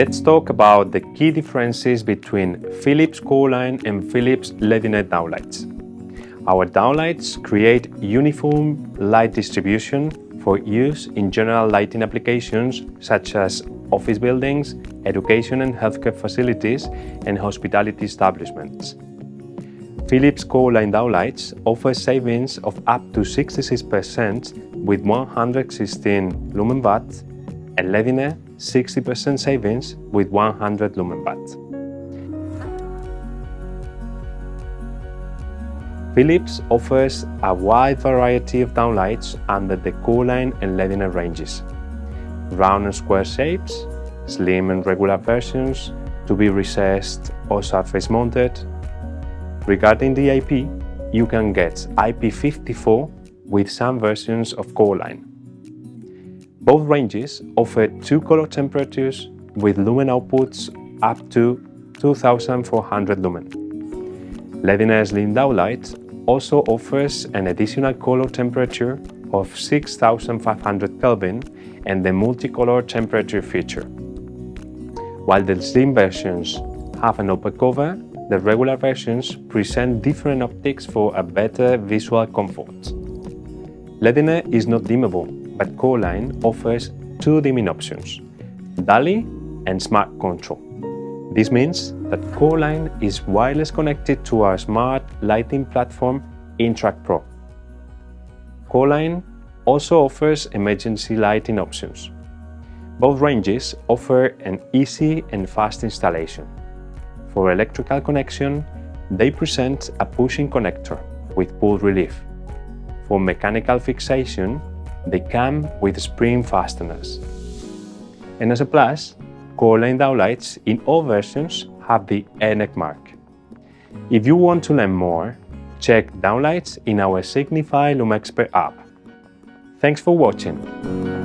Let's talk about the key differences between Philips core-line and Philips LED-Downlights. Our downlights create uniform light distribution for use in general lighting applications such as office buildings, education and healthcare facilities, and hospitality establishments. Philips core-line downlights offer savings of up to 66% with 116 lumen watt, and LED 60% savings with 100 lumen watt. Philips offers a wide variety of downlights under the core-line and LED ranges. Round and square shapes, slim and regular versions, to be recessed or surface mounted. Regarding the IP, you can get IP54 with some versions of core-line. Both ranges offer two color temperatures with lumen outputs up to 2400 lumen. LED Slim Downlight also offers an additional color temperature of 6500 Kelvin and the multicolor temperature feature. While the slim versions have an upper cover, the regular versions present different optics for a better visual comfort. LED is not dimmable, but core-line offers two dimming options, DALI and Smart Control. This means that core-line is wireless connected to our smart lighting platform InTrack Pro. Core-line also offers emergency lighting options. Both ranges offer an easy and fast installation. For electrical connection, they present a push-in connector with pull relief. For mechanical fixation, they come with spring fasteners. And as a plus, core-line downlights in all versions have the AirNet mark. If you want to learn more, check downlights in our Signify LumExpert app. Thanks for watching.